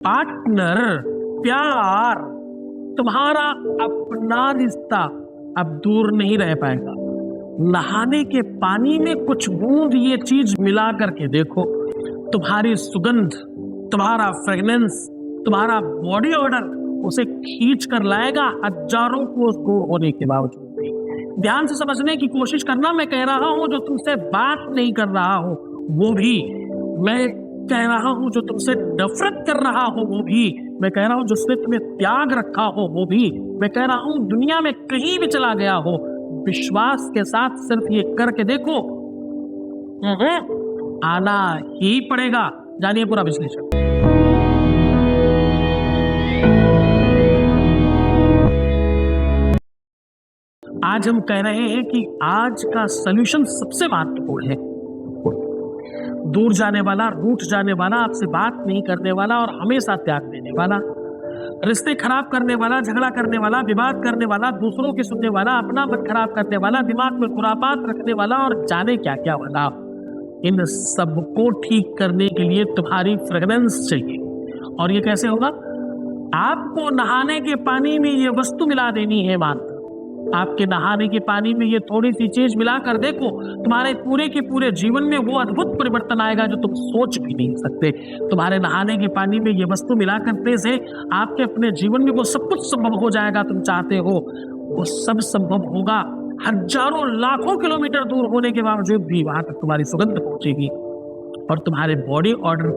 Partner, प्यार, तुम्हारा अपना रिश्ता अब दूर नहीं रह पाएगा। नहाने के पानी में कुछ बूंद ये चीज मिला करके देखो, तुम्हारी सुगंध, तुम्हारा फ्रेग्रेंस, तुम्हारा बॉडी ऑर्डर उसे खींच कर लाएगा हजारों कोस दूर होने के बावजूद भी। ध्यान से समझने की कोशिश करना, मैं कह रहा हूं जो तुमसे बात नहीं कर रहा हूं वो भी, मैं कह रहा हूं जो तुमसे नफरत कर रहा हो वो भी, मैं कह रहा हूं जिसने तुम्हें त्याग रखा हो वो भी, मैं कह रहा हूं दुनिया में कहीं भी चला गया हो, विश्वास के साथ सिर्फ ये करके देखो, आना ही पड़ेगा। जानिए पूरा विश्लेषण। आज हम कह रहे हैं कि आज का सॉल्यूशन सबसे महत्वपूर्ण है। दूर जाने वाला, रूठ जाने वाला, आपसे बात नहीं करने वाला और हमेशा त्याग देने वाला, रिश्ते खराब करने वाला, झगड़ा करने वाला, विवाद करने वाला, दूसरों की सुनने वाला, अपना मन खराब करने वाला, दिमाग में खुरापात रखने वाला और जाने क्या क्या वाला, इन सबको ठीक करने के लिए तुम्हारी फ्रेग्रेंस चाहिए। और ये कैसे होगा? आपको नहाने के पानी में ये वस्तु मिला देनी है मात्र। आपके नहाने के पानी में ये थोड़ी सी चीज मिलाकर देखो, तुम्हारे पूरे के पूरे जीवन में वो अद्भुत परिवर्तन आएगा जो तुम सोच भी नहीं सकते। तुम्हारे नहाने के पानी में ये वस्तु मिलाकर करने से आपके अपने जीवन में वो सब कुछ संभव हो जाएगा तुम चाहते हो, वो सब संभव होगा। हजारों लाखों किलोमीटर दूर होने के बावजूद भी वहां तक तुम्हारी सुगंध पहुंचेगी और तुम्हारे बॉडी ऑर्डर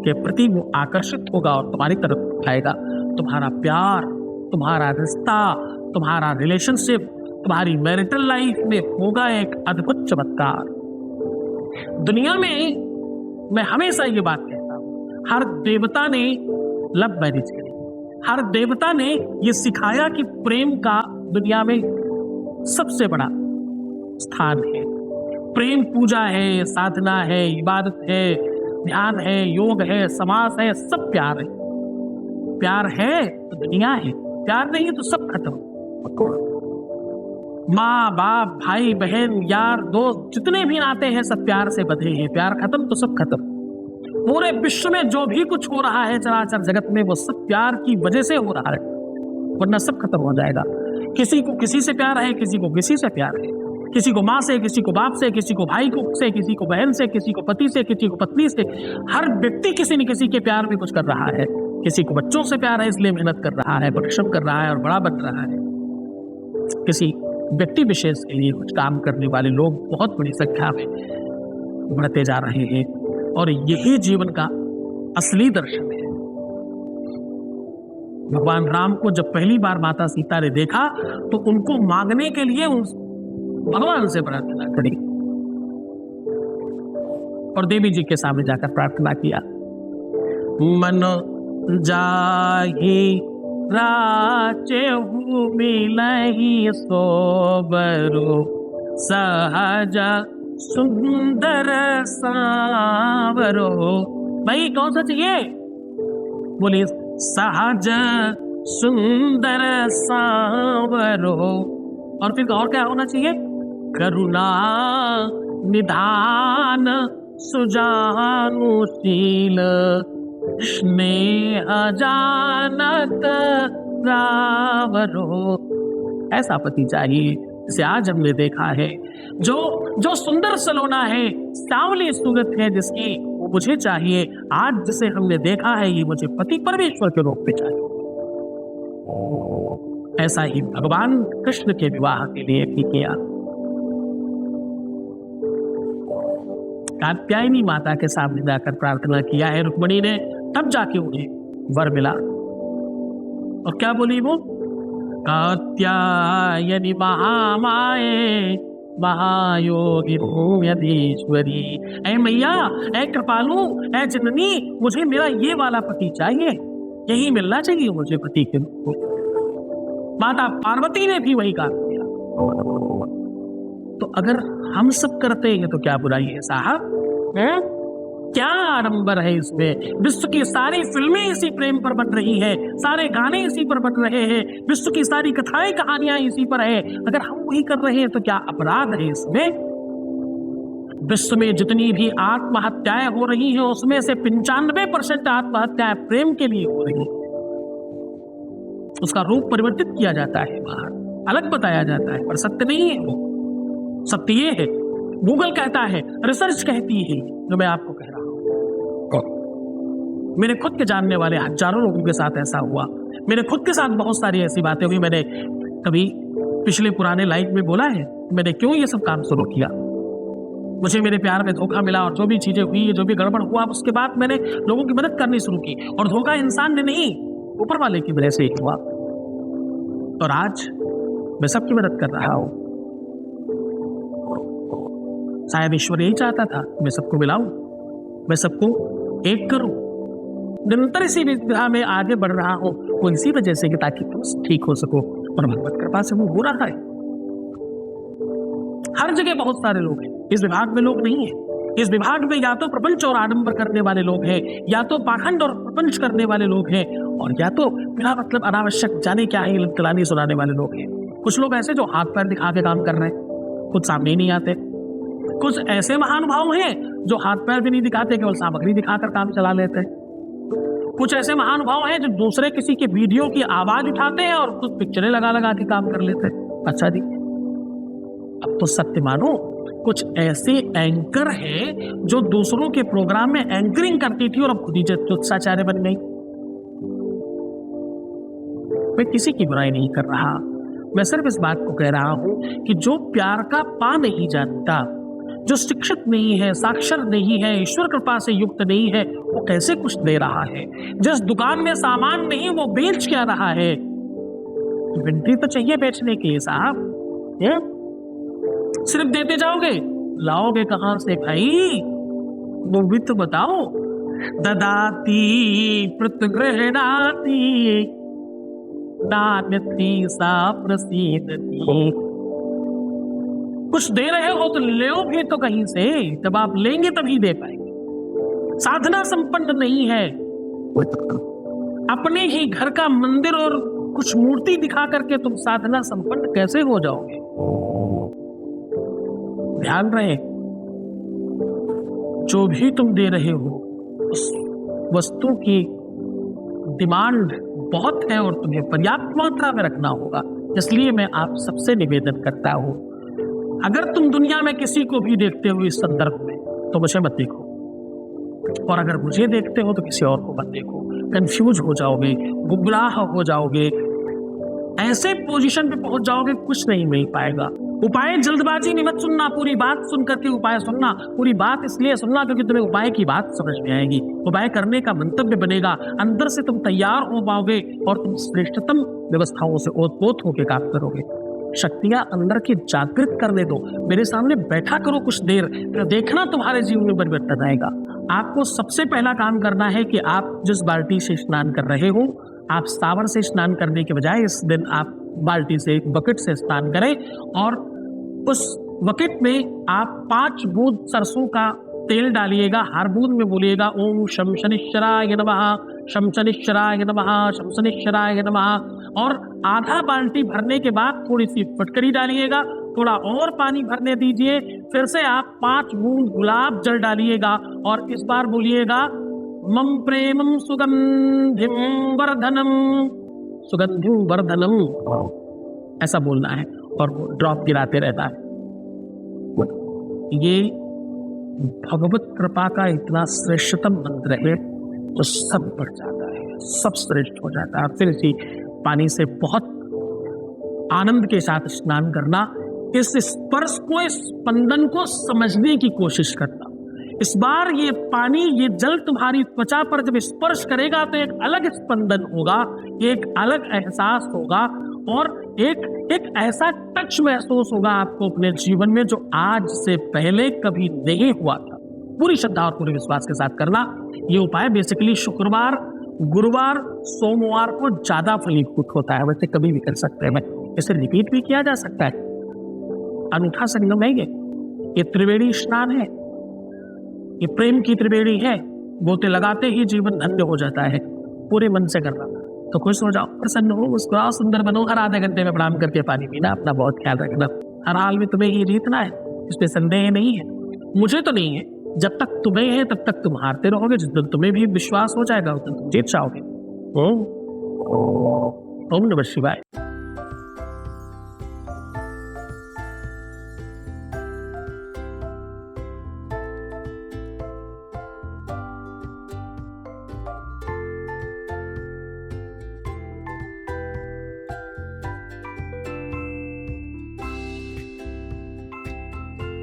के प्रति वो आकर्षित होगा और तुम्हारी तरफ आएगा। तुम्हारा प्यार, तुम्हारा रिश्ता, तुम्हारा रिलेशनशिप, तुम्हारी मैरिटल लाइफ में होगा एक अद्भुत चमत्कार। दुनिया में मैं हमेशा ये बात कहता हूं, हर देवता ने लव मैरिज करी, हर देवता ने ये सिखाया कि प्रेम का दुनिया में सबसे बड़ा स्थान है। प्रेम पूजा है, साधना है, इबादत है, ध्यान है, योग है, समाज है, सब प्यार है। प्यार है तो दुनिया है, प्यार नहीं है तो सब खत्म। माँ बाप, भाई बहन, यार दोस्त, जितने भी नाते हैं सब प्यार से बंधे हैं। प्यार खत्म तो सब खत्म। पूरे विश्व में जो भी कुछ हो रहा है चराचर जगत में वो सब प्यार की वजह से हो रहा है, वरना सब खत्म हो जाएगा। किसी को किसी से प्यार है, किसी को किसी से प्यार है, किसी को माँ से, किसी को बाप से, किसी को भाई को से, किसी को बहन से, किसी को पति से, किसी को पत्नी से। हर व्यक्ति किसी न किसी के प्यार में कुछ कर रहा है। किसी को बच्चों से प्यार है इसलिए मेहनत कर रहा है, परिश्रम कर रहा है और बड़ा बन रहा है। किसी व्यक्ति विशेष के लिए कुछ काम करने वाले लोग बहुत बड़ी संख्या में बढ़ते जा रहे हैं और यही जीवन का असली दर्शन है। भगवान राम को जब पहली बार माता सीता ने देखा तो उनको मांगने के लिए उस भगवान से प्रार्थना करी और देवी जी के सामने जाकर प्रार्थना किया। मन जाहि राचेहु मिलहि सोबरो, सहज सुंदर सांवरो। भाई कौन सा चाहिए? बोलिए सहज सुंदर सांवरो। और फिर और क्या होना चाहिए? करुणा निधान सुजानुशील, स्नेह जानत रावरो। ऐसा पति चाहिए जिसे आज हमने देखा है, जो सुंदर सलोना है, सांवली सूरत है जिसकी, वो मुझे चाहिए। आज जिसे हमने देखा है ये मुझे पति परमेश्वर के रूप में चाहिए। ऐसा ही भगवान कृष्ण के विवाह के लिए भी किया। कात्यायनी माता के सामने जाकर प्रार्थना किया है रुक्मिणी ने, तब जाके उन्हें वर मिला। और क्या बोली वो? कात्यायनी महामाये महायोगी भूम्यधीश्वरी। ऐ मैया, ऐ कृपालु, ऐ जननी, मुझे मेरा ये वाला पति चाहिए, यही मिलना चाहिए मुझे पति के रूप में। माता पार्वती ने भी वही काम किया। तो अगर हम सब करते हैं तो क्या बुराई है साहब? क्या आडंबर है इसमें? विश्व की सारी फिल्में इसी प्रेम पर बन रही है, सारे गाने इसी पर बन रहे हैं, विश्व की सारी कथाएं कहानियां इसी पर है। अगर हम वही कर रहे हैं तो क्या अपराध है इसमें? विश्व में जितनी भी आत्महत्याएं हो रही हैं उसमें से 95% आत्महत्याएं प्रेम के लिए हो रही हैं। उसका रूप परिवर्तित किया जाता है, बाहर अलग बताया जाता है, पर सत्य नहीं है वो। सत्य ये है, गूगल कहता है, रिसर्च कहती है, जो मैं आपको कह रहा हूं। मेरे खुद के जानने वाले हजारों लोगों के साथ ऐसा हुआ। मेरे खुद के साथ बहुत सारी ऐसी बातें हुई। मैंने कभी पिछले पुराने लाइफ में बोला है मैंने क्यों ये सब काम शुरू किया। मुझे मेरे प्यार में धोखा मिला और जो भी चीजें हुई, जो भी गड़बड़ हुआ, उसके बाद मैंने लोगों की मदद करनी शुरू की। और धोखा इंसान ने नहीं, ऊपर वाले की वजह से ही हुआ। और आज मैं सबकी मदद कर रहा हूं। शायद ईश्वर यही चाहता था मैं सबको मिलाऊं, मैं सबको एक करूं। निरंतर इसी विधा में आगे बढ़ रहा हूं, वो इसी वजह से कि ताकि तुम ठीक हो सको। और भगवत कृपा से वो हो रहा है। हर जगह बहुत सारे लोग हैं, इस विभाग में लोग नहीं है। इस विभाग में या तो प्रपंच और आडंबर करने वाले लोग हैं, या तो पाखंड और प्रपंच करने वाले लोग हैं, और या तो बिना मतलब अनावश्यक जाने क्या है कलानी सुनाने वाले लोग हैं। कुछ लोग ऐसे जो हाथ पैर दिखा के काम कर रहे हैं, खुद सामने ही नहीं आते। कुछ ऐसे महानुभाव हैं जो हाथ पैर भी नहीं दिखाते, केवल सामग्री दिखाकर काम चला लेते हैं। कुछ ऐसे महानुभाव हैं जो दूसरे किसी के वीडियो की आवाज उठाते हैं और कुछ पिक्चरें लगा लगा के काम कर लेते हैं। अच्छा जी, अब तो सत्य मानो, कुछ ऐसे एंकर हैं जो दूसरों के प्रोग्राम में एंकरिंग करती थी और अब खुद ही ज्योतिषाचार्य बन गई। मैं किसी की बुराई नहीं कर रहा, मैं सिर्फ इस बात को कह रहा हूं कि जो प्यार का पा नहीं जानता, जो शिक्षित नहीं है, साक्षर नहीं है, ईश्वर कृपा से युक्त नहीं है, वो कैसे कुछ दे रहा है। जिस दुकान में सामान नहीं वो बेच क्या रहा है। इन्वेंट्री तो चाहिए बेचने के लिए साहब, सिर्फ देते जाओगे, लाओगे कहां से भाई, वो भी तो बताओ। ददाती प्रतिगृहणाति दानती सा प्रसीदति। कुछ दे रहे हो तो ले भी तो कहीं से, जब आप लेंगे तभी दे पाएंगे। साधना संपन्न नहीं है, अपने ही घर का मंदिर और कुछ मूर्ति दिखा करके तुम साधना संपन्न कैसे हो जाओगे। ध्यान रहे, जो भी तुम दे रहे हो उस वस्तु की डिमांड बहुत है और तुम्हें पर्याप्त मात्रा में रखना होगा। इसलिए मैं आप सबसे निवेदन करता हूं, अगर तुम दुनिया में किसी को भी देखते हो इस संदर्भ में तो मुझे मत देखो, और अगर मुझे देखते हो तो किसी और को मत देखो। कंफ्यूज हो जाओगे, गुमराह हो जाओगे, ऐसे पोजीशन पे पहुंच जाओगे कुछ नहीं मिल पाएगा। उपाय जल्दबाजी में मत सुनना, पूरी बात सुन करके उपाय सुनना। पूरी बात इसलिए सुनना क्योंकि तुम्हें उपाय की बात समझ में आएगी, उपाय करने का मंतव्य बनेगा, अंदर से तुम तैयार हो पाओगे और तुम श्रेष्ठतम व्यवस्थाओं से ओतप्रोत होकर काम करोगे। शक्तियां अंदर की जागृत करने दो, मेरे सामने बैठा करो कुछ देर, फिर देखना तुम्हारे जीवन में परिवर्तन आएगा। आपको सबसे पहला काम करना है कि आप जिस बाल्टी से स्नान कर रहे हो, आप सावर से स्नान करने के बजाय इस दिन आप बाल्टी से, बकेट से स्नान करें, और उस बकेट में आप 5 बूंद सरसों का तेल डालिएगा। हर बूंद में बोलिएगा ओम शम शनिश्चराय नमः, शम शनिश्चराय नमः, शम शनिश्चराय नमः। और आधा बाल्टी भरने के बाद थोड़ी सी फटकरी डालिएगा, थोड़ा और पानी भरने दीजिए, फिर से आप 5 बूंद गुलाब जल डालिएगा और इस बार बोलिएगा मम प्रेमम सुगंधिम वर्धनम, सुगंधिम वर्धनम, ऐसा बोलना है और वो ड्रॉप गिराते रहता है। ये भगवत कृपा का इतना श्रेष्ठतम मंत्र है तो सब बढ़ जाता है, सब श्रेष्ठ हो जाता है। फिर इसी पानी से बहुत आनंद के साथ स्नान करना, इस स्पर्श को, इस स्पंदन को समझने की कोशिश करना। इस बार ये पानी, ये जल तुम्हारी त्वचा पर जब स्पर्श करेगा तो एक अलग स्पंदन होगा, एक अलग एहसास होगा और एक ऐसा टच महसूस होगा आपको अपने जीवन में जो आज से पहले कभी नहीं हुआ था। पूरी श्रद्धा और पूरे विश्वास के साथ करना। ये उपाय बेसिकली शुक्रवार, गुरुवार, सोमवार को ज्यादा फलीभूत होता है, वैसे कभी भी कर सकते हैं। इसे रिपीट भी किया जा सकता है। अनूठा संगम है ये त्रिवेणी स्नान है, ये प्रेम की त्रिवेणी है। गोते लगाते ही जीवन धन्य हो जाता है। पूरे मन से करना तो खुश हो जाओ, प्रसन्न हो, मुस्कुराओ, सुंदर बनो। हर आधे घंटे में प्रणाम करके पानी पीना, अपना बहुत ख्याल रखना। हर हाल में तुम्हें ही जीतना है, इसमें संदेह नहीं है। मुझे तो नहीं है, जब तक तुम्हें है तब तक तुम हारते रहोगे, जिस दिन तुम्हें भी विश्वास हो जाएगा उस दिन तुम जीत जाओगे। ओम नमः शिवाय।